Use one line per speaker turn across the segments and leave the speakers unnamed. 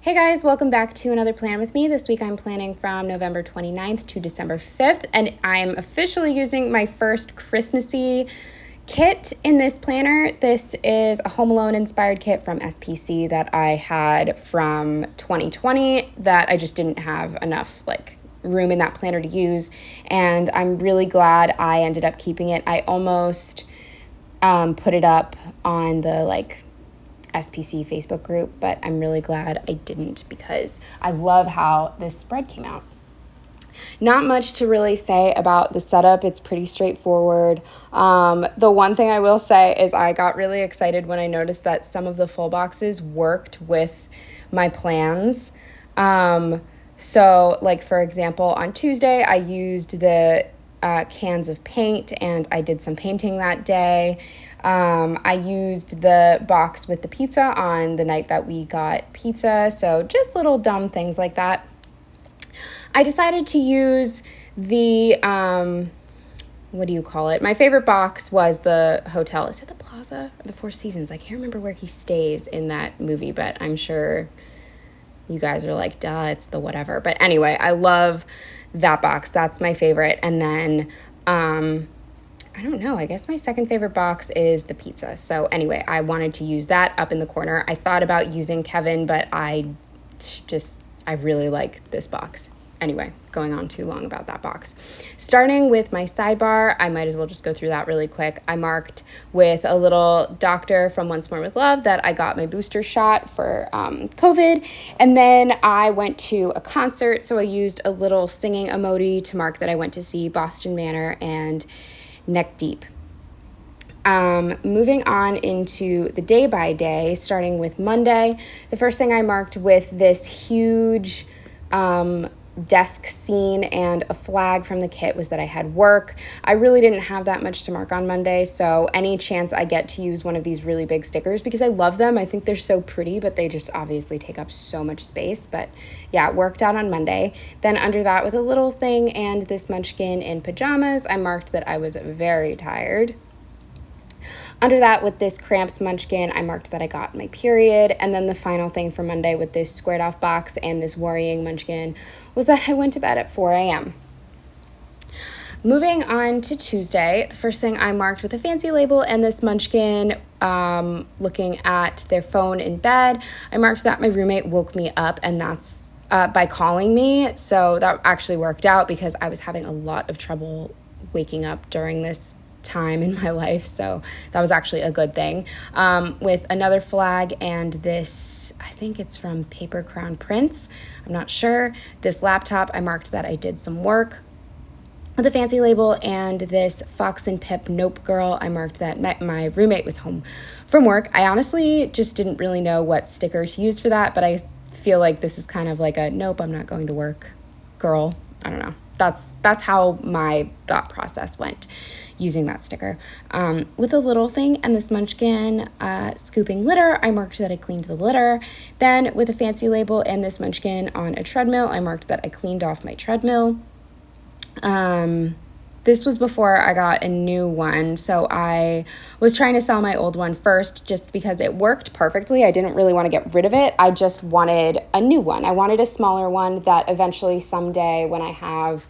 Hey guys, welcome back to another plan with me. This week I'm planning from November 29th to December 5th, and I'm officially using my first Christmassy kit in this planner. This is a Home Alone inspired kit from SPC that I had from 2020 that I just didn't have enough room in that planner to use, and I'm really glad I ended up keeping it. I almost put it up on the SPC Facebook group, but I'm really glad I didn't because I love how this spread came out. Not much to really say about the setup. It's pretty straightforward. The one thing I will say is I got really excited when I noticed that some of the full boxes worked with my plans. So for example, on Tuesday, I used the cans of paint and I did some painting that day. I used the box with the pizza on the night that we got pizza. So just little dumb things like that. I decided to use the, what do you call it? My favorite box was the hotel. Is it the Plaza or the Four Seasons? I can't remember where he stays in that movie, but I'm sure you guys are like, duh, it's the whatever. But anyway, I love that box. That's my favorite. And then, I don't know, I guess my second favorite box is the pizza. So anyway, I wanted to use that up in the corner. I thought about using Kevin, but I really like this box. Anyway, going on too long about that box. Starting with my sidebar, I might as well just go through that really quick. I marked with a little doctor from Once More with Love that I got my booster shot for COVID. And then I went to a concert, so I used a little singing emoji to mark that I went to see Boston Manor and Neck Deep. Moving on into the day by day, starting with Monday, the first thing I marked with this huge desk scene and a flag from the kit was that I had work. I really didn't have that much to mark on Monday, so any chance I get to use one of these really big stickers, because I love them. I think they're so pretty, but they just obviously take up so much space. But yeah, it worked out on Monday. Then under that, with a little thing and this munchkin in pajamas, I marked that I was very tired. Under that, with this cramps munchkin, I marked that I got my period. And then the final thing for Monday with this squared off box and this worrying munchkin was that I went to bed at 4 a.m. Moving on to Tuesday, the first thing I marked with a fancy label and this munchkin looking at their phone in bed, I marked that my roommate woke me up, and that's by calling me. So that actually worked out because I was having a lot of trouble waking up during this time in my life, so that was actually a good thing. With another flag and this, I think it's from Paper Crown Prints, I'm not sure. This laptop, I marked that I did some work with a fancy label, and this Fox and Pip Nope Girl, I marked that my roommate was home from work. I honestly just didn't really know what sticker to use for that, but I feel like this is kind of like a nope, I'm not going to work girl. I don't know. That's how my thought process went using that sticker. With a little thing and this munchkin scooping litter, I marked that I cleaned the litter. Then with a fancy label and this munchkin on a treadmill, I marked that I cleaned off my treadmill. This was before I got a new one, so I was trying to sell my old one first just because it worked perfectly. I didn't really want to get rid of it. I just wanted a new one. I wanted a smaller one that eventually someday when I have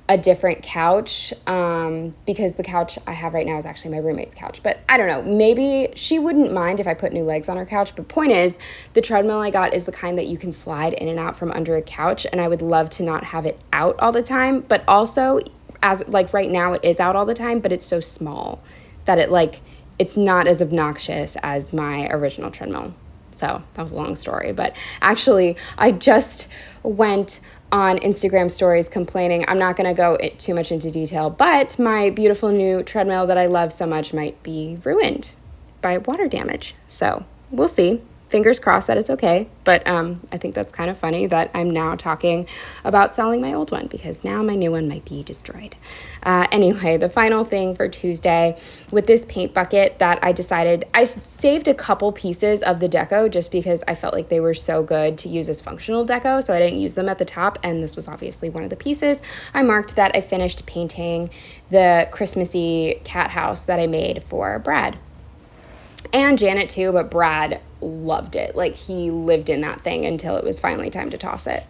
a different couch, because the couch I have right now is actually my roommate's couch. But I don't know, maybe she wouldn't mind if I put new legs on her couch. But point is, the treadmill I got is the kind that you can slide in and out from under a couch, and I would love to not have it out all the time. But also, as right now it is out all the time, but it's so small that it's not as obnoxious as my original treadmill. So that was a long story, but actually I just went on Instagram stories complaining. I'm not going to go too much into detail, but my beautiful new treadmill that I love so much might be ruined by water damage. So we'll see. Fingers crossed that it's okay. But I think that's kind of funny that I'm now talking about selling my old one because now my new one might be destroyed. Anyway, the final thing for Tuesday with this paint bucket that I decided, I saved a couple pieces of the deco just because I felt like they were so good to use as functional deco, so I didn't use them at the top, and this was obviously one of the pieces. I marked that I finished painting the Christmassy cat house that I made for Brad. and Janet too, but Brad loved it. Like, he lived in that thing until it was finally time to toss it.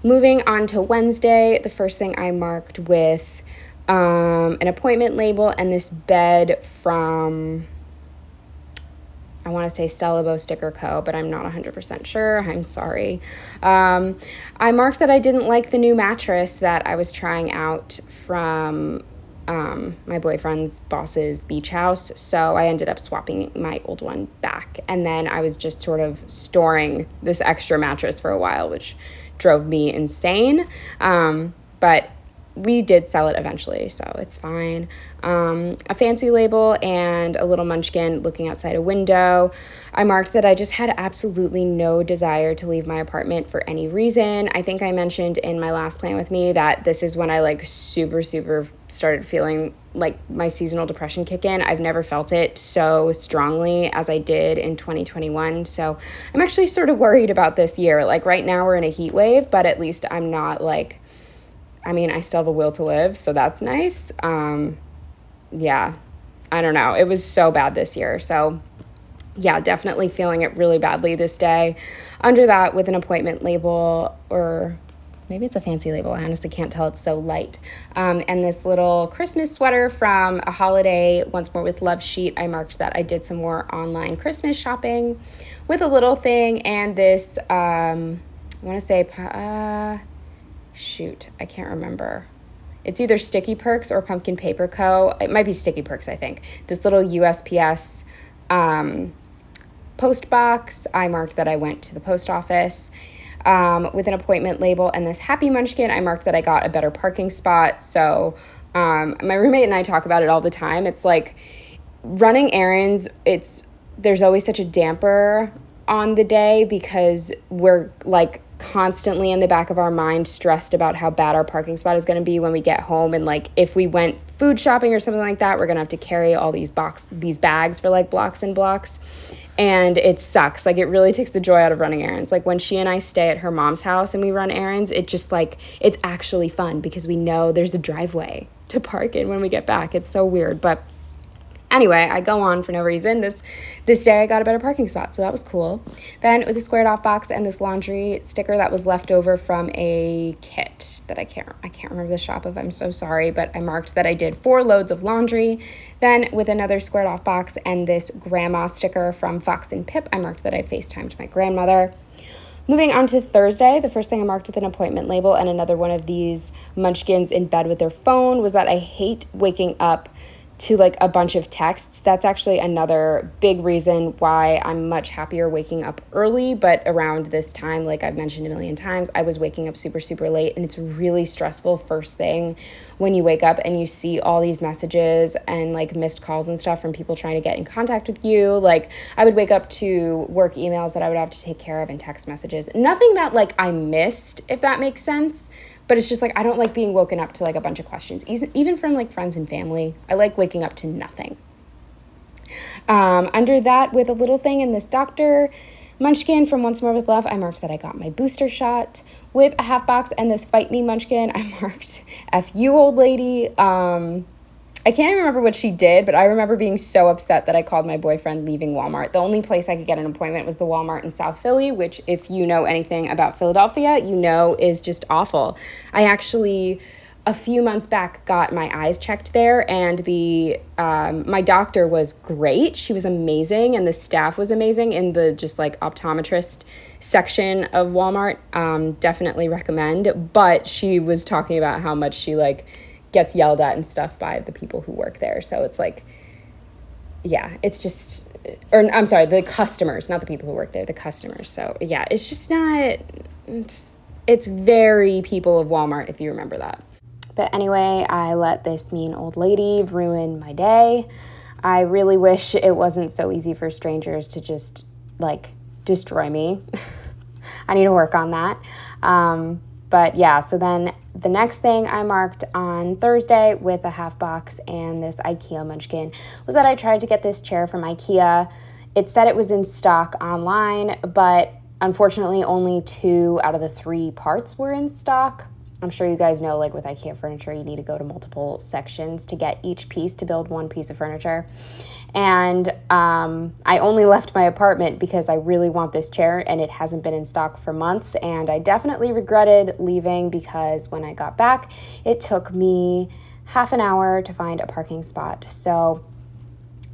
Moving on to Wednesday, the first thing I marked with an appointment label and this bed from, I want to say Stella Bow Sticker Co., but I'm not 100% sure. I'm sorry. I marked that I didn't like the new mattress that I was trying out from my boyfriend's boss's beach house, so I ended up swapping my old one back. And then I was just sort of storing this extra mattress for a while, which drove me insane. But we did sell it eventually, so it's fine. A fancy label and a little munchkin looking outside a window. I marked that I just had absolutely no desire to leave my apartment for any reason. I think I mentioned in my last plan with me that this is when I like super started feeling like my seasonal depression kick in. I've never felt it so strongly as I did in 2021. So I'm actually sort of worried about this year. Like right now we're in a heat wave, but at least I'm not like, I mean, I still have a will to live, so that's nice. Yeah, I don't know. It was so bad this year. So yeah, definitely feeling it really badly this day. Under that, with an appointment label, or maybe it's a fancy label. I honestly can't tell. It's so light. And this little Christmas sweater from a holiday, Once More with Love sheet. I marked that I did some more online Christmas shopping with a little thing. And this, I want to say, shoot, I can't remember. It's either Sticky Perks or Pumpkin Paper Co. It might be Sticky Perks, I think. This little USPS post box. I marked that I went to the post office with an appointment label. And this Happy Munchkin, I marked that I got a better parking spot. So my roommate and I talk about it all the time. It's like running errands, there's always such a damper on the day because we're like constantly in the back of our mind stressed about how bad our parking spot is going to be when we get home. And like if we went food shopping or something like that, we're going to have to carry all these bags for like blocks and blocks, and it sucks. Like it really takes the joy out of running errands. Like when she and I stay at her mom's house and we run errands, it just like it's actually fun because we know there's a driveway to park in when we get back. It's so weird, but anyway, I go on for no reason. This day I got a better parking spot, so that was cool. Then with a squared off box and this laundry sticker that was left over from a kit that I can't remember the shop of. I'm so sorry, but I marked that I did 4 loads of laundry. Then with another squared off box and this grandma sticker from Fox and Pip, I marked that I FaceTimed my grandmother. Moving on to Thursday, the first thing I marked with an appointment label and another one of these munchkins in bed with their phone was that I hate waking up to like a bunch of texts. That's actually another big reason why I'm much happier waking up early, but around this time, like I've mentioned a million times, I was waking up super late, and it's really stressful first thing when you wake up and you see all these messages and like missed calls and stuff from people trying to get in contact with you. Like I would wake up to work emails that I would have to take care of and text messages. Nothing that like I missed, if that makes sense. But it's just like, I don't like being woken up to like a bunch of questions, even from like friends and family. I like waking up to nothing. Under that, with a little thing in this Dr. Munchkin from Once More with Love, I marked that I got my booster shot. With a half box and this Fight Me Munchkin, I marked F you, old lady. I can't even remember what she did, but I remember being so upset that I called my boyfriend leaving Walmart. The only place I could get an appointment was the Walmart in South Philly, which if you know anything about Philadelphia, you know is just awful. I actually, a few months back, got my eyes checked there, and my doctor was great. She was amazing, and the staff was amazing in the just like optometrist section of Walmart. Definitely recommend. But she was talking about how much she like gets yelled at and stuff by the people who work there. So it's like, yeah, it's just, or I'm sorry, the customers, not the people who work there, the customers. So yeah, it's just not, it's very people of Walmart, if you remember that. But anyway, I let this mean old lady ruin my day. I really wish it wasn't so easy for strangers to just like destroy me. I need to work on that. But yeah, so then the next thing I marked on Thursday with a half box and this IKEA munchkin was that I tried to get this chair from IKEA. It said it was in stock online, but unfortunately only 2 out of the 3 parts were in stock. I'm sure you guys know, like with IKEA furniture, you need to go to multiple sections to get each piece to build one piece of furniture. And I only left my apartment because I really want this chair and it hasn't been in stock for months. And I definitely regretted leaving because when I got back, it took me half an hour to find a parking spot. So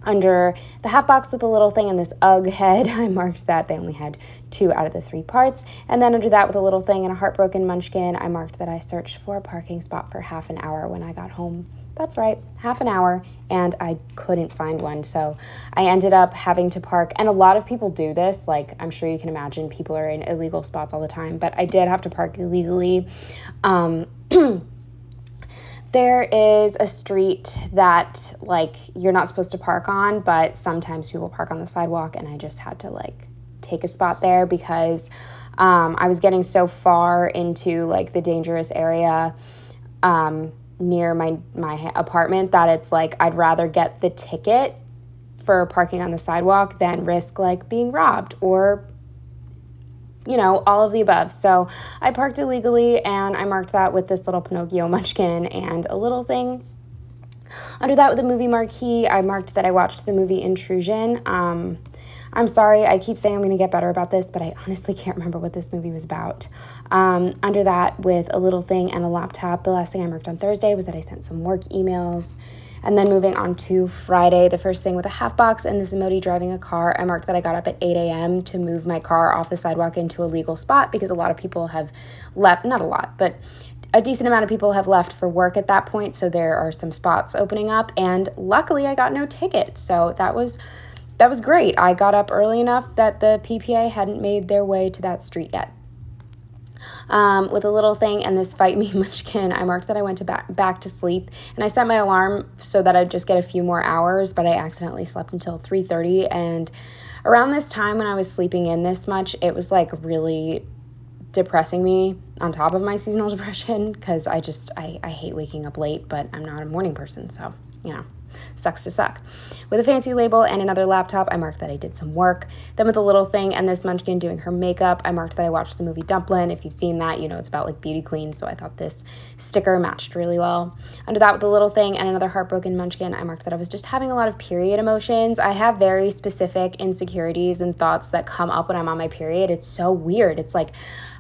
under the half box with the little thing and this UGG head, I marked that they only had 2 out of the 3 parts. And then under that with a little thing and a heartbroken munchkin, I marked that I searched for a parking spot for half an hour when I got home. That's right, half an hour, and I couldn't find one. So I ended up having to park, and a lot of people do this. Like, I'm sure you can imagine people are in illegal spots all the time, but I did have to park illegally. There is a street that, like, you're not supposed to park on, but sometimes people park on the sidewalk, and I just had to, like, take a spot there because I was getting so far into, like, the dangerous area near my apartment that it's, like, I'd rather get the ticket for parking on the sidewalk than risk, like, being robbed or all of the above. So I parked illegally, and I marked that with this little Pinocchio munchkin and a little thing. Under that with the movie marquee, I marked that I watched the movie Intrusion. I'm sorry, I keep saying I'm going to get better about this, but I honestly can't remember what this movie was about. Under that with a little thing and a laptop, the last thing I marked on Thursday was that I sent some work emails. And then moving on to Friday, the first thing with a half box and this emoji driving a car, I marked that I got up at 8 a.m. to move my car off the sidewalk into a legal spot because a lot of people have left, not a lot, but a decent amount of people have left for work at that point. So there are some spots opening up, and luckily I got no ticket. So that was great. I got up early enough that the PPA hadn't made their way to that street yet. With a little thing and this Fight Me munchkin, I marked that I went to back to sleep, and I set my alarm so that I'd just get a few more hours, but I accidentally slept until 3:30, and around this time when I was sleeping in this much, it was like really depressing me on top of my seasonal depression because I hate waking up late, but I'm not a morning person, so sucks to suck. With a fancy label and another laptop, I marked that I did some work. Then with a little thing and this munchkin doing her makeup, I marked that I watched the movie Dumplin'. If you've seen that, it's about like beauty queens, so I thought this sticker matched really well. Under that with a little thing and another heartbroken munchkin, I marked that I was just having a lot of period emotions. I have very specific insecurities and thoughts that come up when I'm on my period. It's so weird. It's like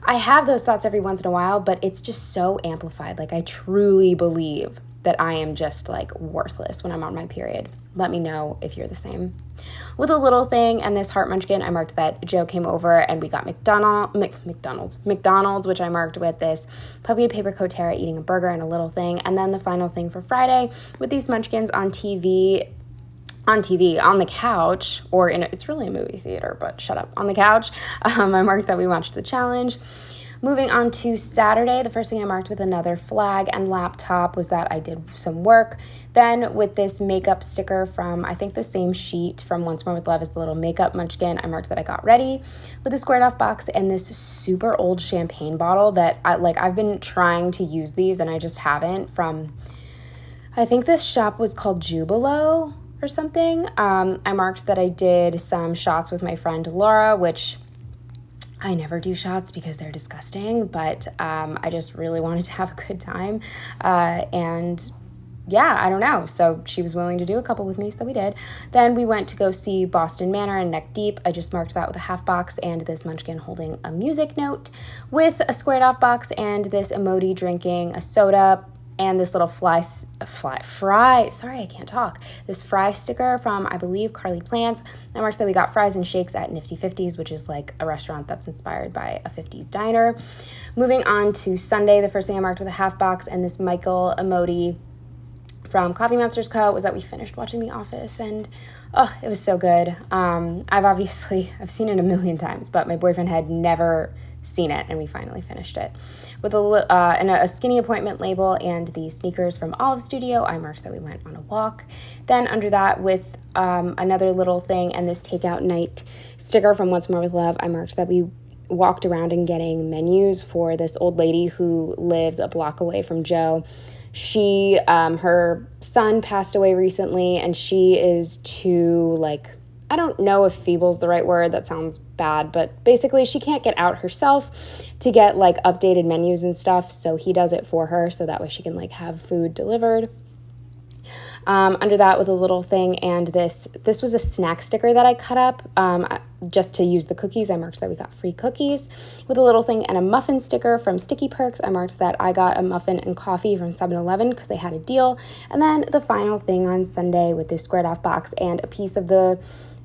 I have those thoughts every once in a while, but it's just so amplified. Like I truly believe that I am just like worthless when I'm on my period. Let me know if you're the same. With a little thing and this heart munchkin, I marked that Joe came over and we got McDonald's, which I marked with this puppy and paper Kotera eating a burger and a little thing. And then the final thing for Friday with these munchkins on TV, on the couch, or it's really a movie theater, but shut up, on the couch. I marked that we watched the challenge. Moving on to Saturday, the first thing I marked with another flag and laptop was that I did some work. Then with this makeup sticker from, I think the same sheet from Once More with Love as the little makeup munchkin, I marked that I got ready with a squared off box and this super old champagne bottle that I've been trying to use these and I just haven't, from, I think this shop was called Jubilo or something. I marked that I did some shots with my friend Laura, which I never do shots because they're disgusting, but I just really wanted to have a good time. And yeah, I don't know. So she was willing to do a couple with me, so we did. Then we went to go see Boston Manor and Neck Deep. I just marked that with a half box and this munchkin holding a music note with a squared off box and this emoji drinking a soda and this little this fry sticker from, I believe, Carly Plants. I marked that we got fries and shakes at Nifty 50s, which is like a restaurant that's inspired by a 50s diner. Moving on to Sunday, the first thing I marked with a half box and this Michael emoji from Coffee Monsters Co. was that we finished watching The Office, and it was so good. I've seen it a million times, but my boyfriend had never seen it, and we finally finished it. With a skinny appointment label and the sneakers from Olive Studio, I marked that we went on a walk. Then under that with another little thing and this takeout night sticker from Once More with Love, I marked that we walked around and getting menus for this old lady who lives a block away from Joe. She, her son passed away recently, and she is too I don't know if feeble's the right word, that sounds bad, but basically she can't get out herself to get like updated menus and stuff, so he does it for her so that way she can like have food delivered. Under that with a little thing, and this was a snack sticker that I cut up just to use the cookies. I marked that we got free cookies with a little thing, and a muffin sticker from Sticky Perks. I marked that I got a muffin and coffee from 7-Eleven because they had a deal. And then the final thing on Sunday with this squared off box and a piece of the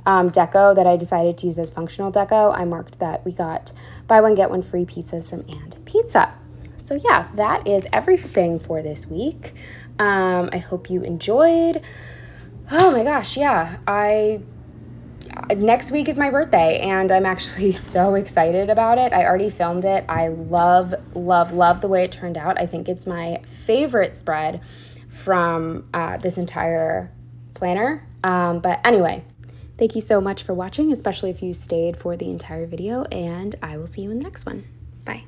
deco that I decided to use as functional deco, I marked that we got buy one get one free pizzas from And Pizza. So yeah, that is everything for this week. I hope you enjoyed. Oh my gosh, yeah. Next week is my birthday, and I'm actually so excited about it. I already filmed it. I love, love, love the way it turned out. I think it's my favorite spread from this entire planner. But anyway, thank you so much for watching, especially if you stayed for the entire video, and I will see you in the next one. Bye.